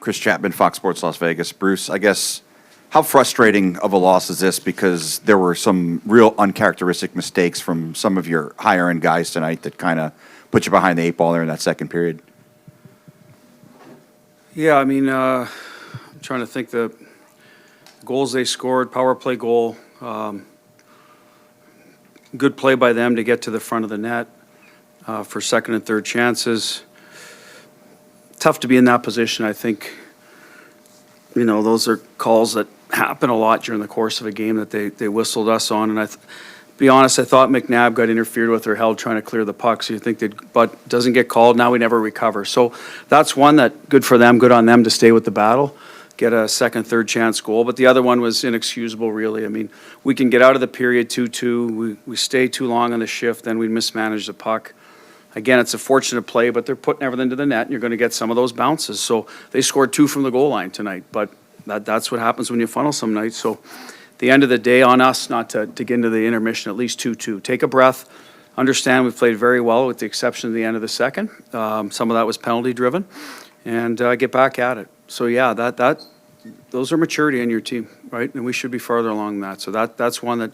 Chris Chapman, Fox Sports Las Vegas. Bruce, I guess, how frustrating of a loss is this? Because there were some real uncharacteristic mistakes from some of your higher-end guys tonight that kind of put you behind the eight ball there in that second period. Yeah, I mean, I'm trying to think the goals they scored, power play goal, good play by them to get to the front of the net for second and third chances. Tough to be in that position. I think, you know, those are calls that happen a lot during the course of a game that they whistled us on. And be honest, I thought McNabb got interfered with or held trying to clear the puck. So you think but doesn't get called. Now we never recover. So that's one that good for them, good on them to stay with the battle, get a second, third chance goal. But the other one was inexcusable, really. I mean, we can get out of the period 2-2. We stay too long on the shift, then we mismanage the puck. Again, it's a fortunate play, but they're putting everything to the net, and you're going to get some of those bounces. So they scored 2 from the goal line tonight, but that's what happens when you funnel some nights. So at the end of the day, on us not to get into the intermission, at least 2-2. Take a breath. Understand we've played very well with the exception of the end of the second. Some of that was penalty-driven, and get back at it. So, yeah, those are maturity in your team, right? And we should be farther along than that. So that's one that,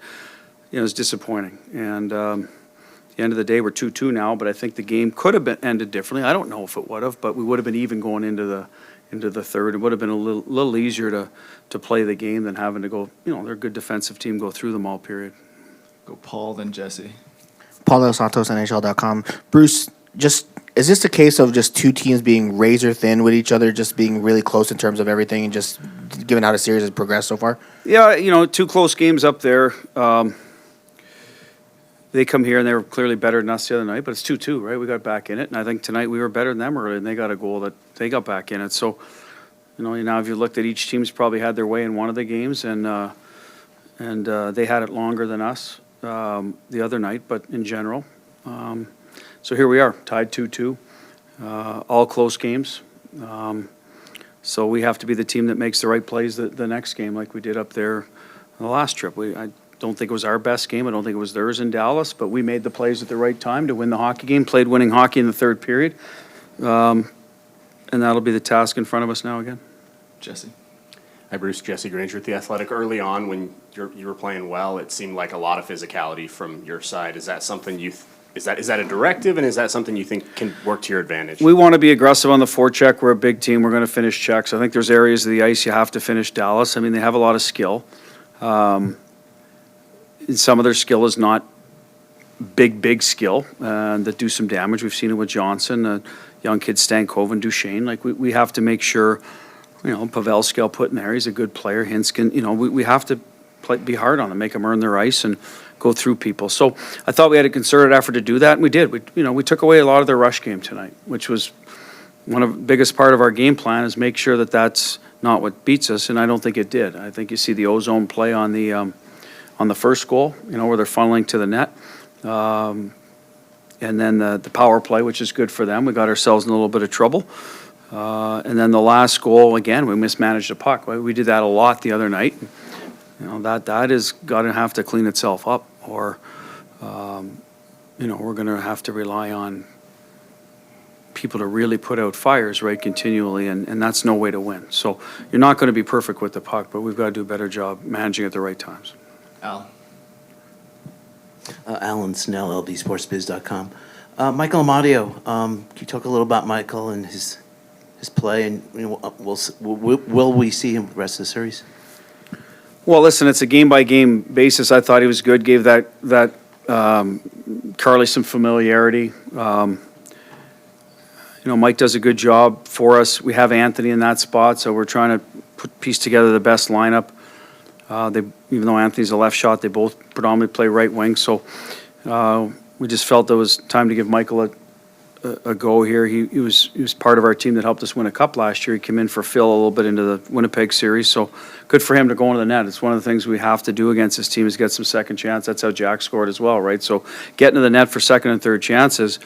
you know, is disappointing. And the end of the day, we're 2-2 now, but I think the game could have been ended differently. I don't know if it would have, but we would have been even going into the third. It would have been a little easier to play the game than having to go, you know, they're a good defensive team, go through them all period. Go Paul, then Jesse. Paul Dos Santos, NHL.com. Bruce, is this a case of just two teams being razor thin with each other, just being really close in terms of everything, and just given how the series has progressed so far? Yeah, you know, 2 close games up there. They come here and they were clearly better than us the other night, but it's 2-2, right? We got back in it, and I think tonight we were better than them early, and they got a goal that they got back in it. So, you know, now if you looked at each team's probably had their way in one of the games, and they had it longer than us the other night, but in general. So here we are, tied 2-2, all close games. So we have to be the team that makes the right plays the next game, like we did up there on the last trip. I don't think it was our best game. I don't think it was theirs in Dallas, but we made the plays at the right time to win the hockey game, played winning hockey in the third period. And that'll be the task in front of us now again. Jesse. Hi, Bruce. Jesse Granger with The Athletic. Early on, when you were playing well, it seemed like a lot of physicality from your side. Is that something is that a directive, and is that something you think can work to your advantage? We want to be aggressive on the forecheck. We're a big team. We're going to finish checks. I think there's areas of the ice you have to finish Dallas. I mean, they have a lot of skill. Some of their skill is not big skill that do some damage. We've seen it with Johnson, young kid Stankoven, Duchesne. Like we have to make sure, you know, Pavelski put in there. He's a good player. Hinskin, you know, we have to be hard on them, make them earn their ice and go through people. So I thought we had a concerted effort to do that, and we did. We took away a lot of their rush game tonight, which was one of the biggest part of our game plan is make sure that that's not what beats us, and I don't think it did. I think you see the ozone play on the first goal, you know, where they're funneling to the net. And then the power play, which is good for them. We got ourselves in a little bit of trouble. And then the last goal, again, we mismanaged the puck. We did that a lot the other night. You know, that is got to have to clean itself up, or, you know, we're going to have to rely on people to really put out fires, right, continually, and that's no way to win. So you're not going to be perfect with the puck, but we've got to do a better job managing at the right times. Al. Alan Snell, LDSportsBiz.com. Michael Amadio, can you talk a little about Michael and his play, and you know, will we see him the rest of the series? Well, listen, it's a game-by-game basis. I thought he was good, gave that Carly some familiarity. You know, Mike does a good job for us. We have Anthony in that spot, so we're trying to piece together the best lineup. Even though Anthony's a left shot, they both predominantly play right wing. So we just felt it was time to give Michael a go here. He was part of our team that helped us win a cup last year. He came in for Phil a little bit into the Winnipeg series. So good for him to go into the net. It's one of the things we have to do against this team is get some second chance. That's how Jack scored as well, right? So getting to the net for second and third chances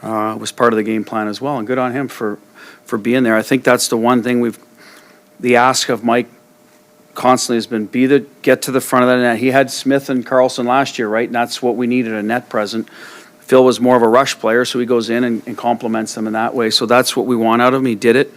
was part of the game plan as well. And good on him for being there. I think that's the one thing the ask of Mike constantly has been get to the front of the net. He had Smith and Karlsson last year, right? And that's what we needed, a net present. Phil was more of a rush player, so he goes in and complements them in that way. So that's what we want out of him. He did it.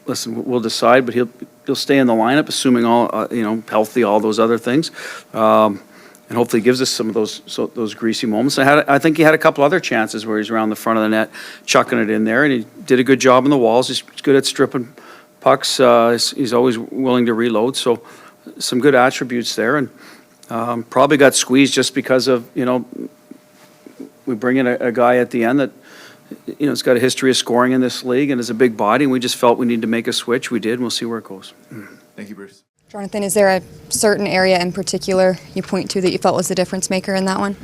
Listen, we'll decide, but he'll stay in the lineup, assuming all, healthy, all those other things. And hopefully gives us some of those greasy moments. I think he had a couple other chances where he's around the front of the net, chucking it in there, and he did a good job on the walls. He's good at stripping pucks. He's always willing to reload, so some good attributes there. And probably got squeezed just because of, we bring in a guy at the end that, has got a history of scoring in this league and is a big body, and we just felt we needed to make a switch. We did, and we'll see where it goes. Thank you, Bruce. Jonathan, is there a certain area in particular you point to that you felt was the difference maker in that one?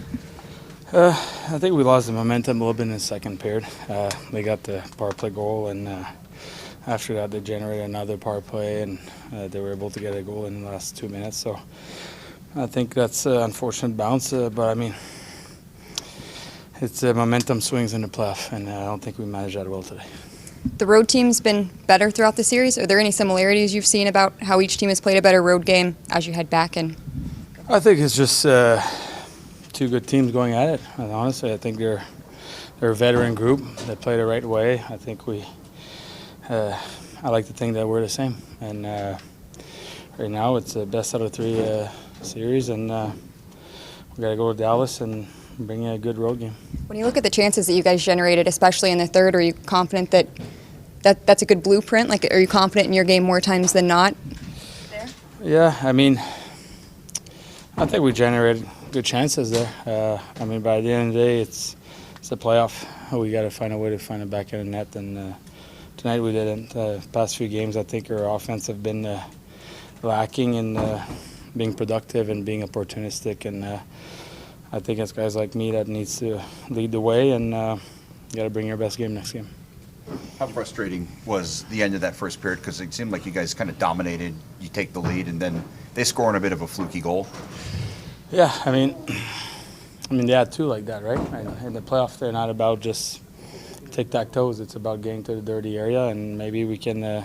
I think we lost the momentum a little bit in the second period. They got the power play goal, and after that they generated another power play, and they were able to get a goal in the last 2 minutes. So I think that's an unfortunate bounce, but I mean, it's momentum swings in the playoff, and I don't think we managed that well today. The road team's been better throughout the series. Are there any similarities you've seen about how each team has played a better road game as you head back? And I think it's just two good teams going at it. And honestly, I think they're a veteran group. They play the right way. I think I like to think that we're the same. And right now, it's the best out of three series, and we got to go to Dallas and bring a good road game. when you look at the chances that you guys generated, especially in the third, are you confident that that's a good blueprint? Like, are you confident in your game more times than not? Yeah, I mean, I think we generated good chances there. I mean, by the end of the day, it's a playoff. We got to find a way to find it back in the net, and tonight we didn't. Past few games, I think our offense have been lacking in being productive and being opportunistic, and I think it's guys like me that needs to lead the way, and you got to bring your best game next game. How frustrating was the end of that first period? Because it seemed like you guys kind of dominated. You take the lead, and then they score on a bit of a fluky goal. Yeah, I mean, they had two like that, right? In the playoff, they're not about just tic-tac-toes. It's about getting to the dirty area, and maybe we can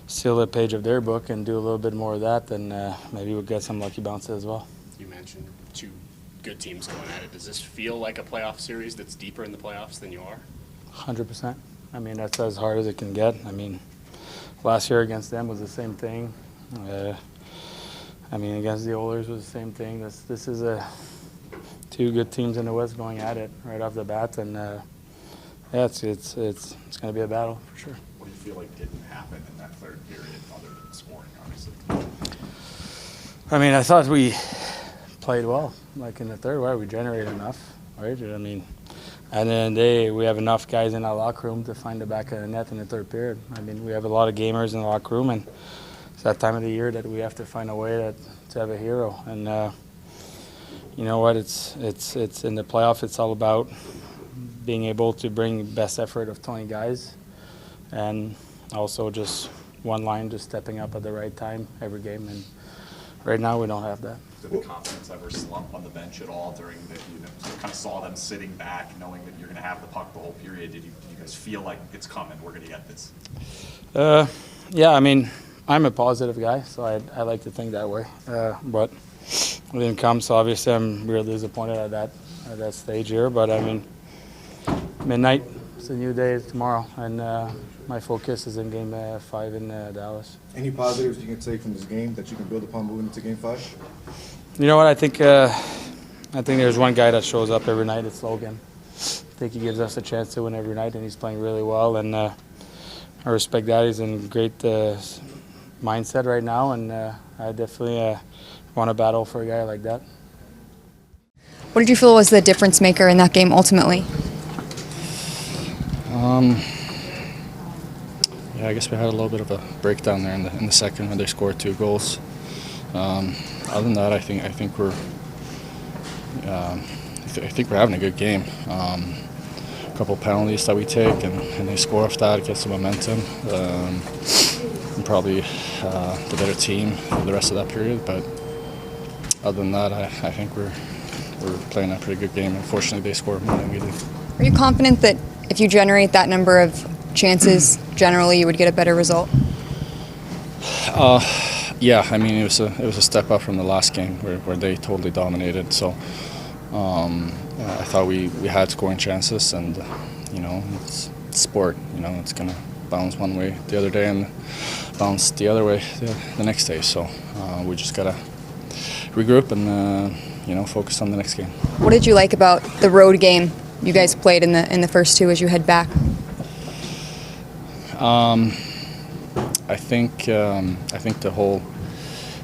steal a page of their book and do a little bit more of that, and maybe we'll get some lucky bounces as well. You mentioned two good teams going at it. Does this feel like a playoff series that's deeper in the playoffs than you are? 100%. I mean, that's as hard as it can get. I mean, last year against them was the same thing. I mean, against the Oilers was the same thing. This is two good teams in the West going at it right off the bat, and yeah, it's going to be a battle for sure. What do you feel like didn't happen in that third period other than scoring, obviously? I mean, I thought we played well, like in the third, right? We generated enough, right? I mean, at the end of the day, we have enough guys in our locker room to find the back of the net in the third period. I mean, we have a lot of gamers in the locker room, and it's that time of the year that we have to find a way to have a hero. And you know what? It's in the playoff. It's all about being able to bring best effort of 20 guys, and also just one line, just stepping up at the right time every game. And right now, we don't have that. Did the confidence ever slump on the bench at all during the, you kind of saw them sitting back, knowing that you're going to have the puck the whole period? Did you guys feel like it's coming, we're going to get this? Yeah, I mean, I'm a positive guy, so I like to think that way. But it didn't come, so obviously I'm really disappointed at that stage here. But I mean, midnight, it's a new day tomorrow, and my focus is in Game 5 in Dallas. Any positives you can take from this game that you can build upon moving into Game 5? You know what? I think there's one guy that shows up every night. It's Logan. I think he gives us a chance to win every night, and he's playing really well. And I respect that. He's in great mindset right now, and I definitely want to battle for a guy like that. What did you feel was the difference maker in that game ultimately? Yeah, I guess we had a little bit of a breakdown there in the second when they scored 2 goals. Other than that, I think we're having a good game. A couple penalties that we take, and they score off that, get some momentum. And probably the better team for the rest of that period. But other than that, I think we're playing a pretty good game. Unfortunately, they score more than we do. Are you confident that if you generate that number of chances, generally you would get a better result? Yeah, I mean it was a step up from the last game where they totally dominated. So I thought we had scoring chances, and you know it's sport. You know, it's gonna bounce one way the other day and bounce the other way the next day. So we just gotta regroup and focus on the next game. What did you like about the road game you guys played in the first two as you head back? I think the whole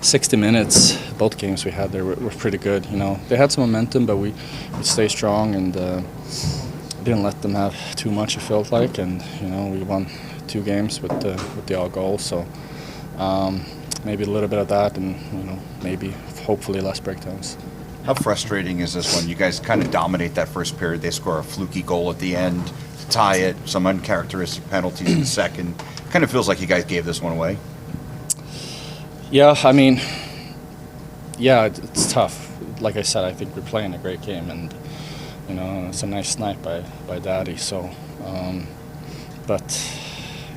60 minutes, both games we had there were pretty good. You know, they had some momentum, but we stayed strong and didn't let them have too much. It felt like, and we won 2 games with the all goals. So maybe a little bit of that, and maybe hopefully less breakdowns. How frustrating is this when you guys kind of dominate that first period? They score a fluky goal at the end to tie it, some uncharacteristic penalties in the second. Kind of feels like you guys gave this one away. Yeah, I mean, it's tough. Like I said, I think we're playing a great game, and it's a nice snipe by Daddy. So,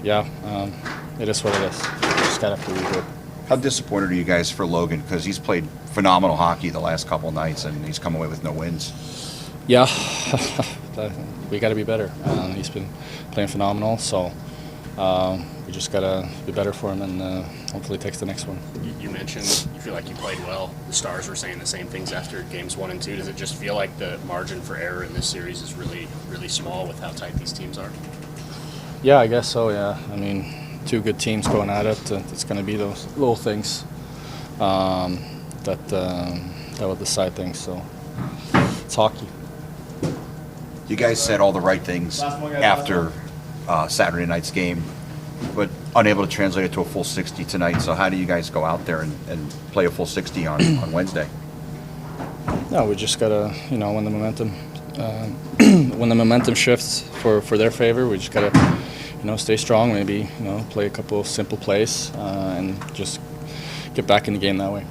it is what it is. Just gotta have to regroup. How disappointed are you guys for Logan? Because he's played phenomenal hockey the last couple of nights, and he's come away with no wins. Yeah, we got to be better. He's been playing phenomenal, so we just got to be better for him and hopefully takes the next one. You mentioned you feel like you played well. The Stars were saying the same things after games 1 and 2. Does it just feel like the margin for error in this series is really, really small with how tight these teams are? Yeah, I guess so, yeah. I mean, 2 good teams going at it. It's going to be those little things that will decide things. So it's hockey. You guys said all the right things after Saturday night's game, but unable to translate it to a full 60 tonight. So how do you guys go out there and play a full 60 on Wednesday? No, we just gotta, when the momentum shifts for their favor, we just gotta, stay strong. Maybe play a couple of simple plays and just get back in the game that way.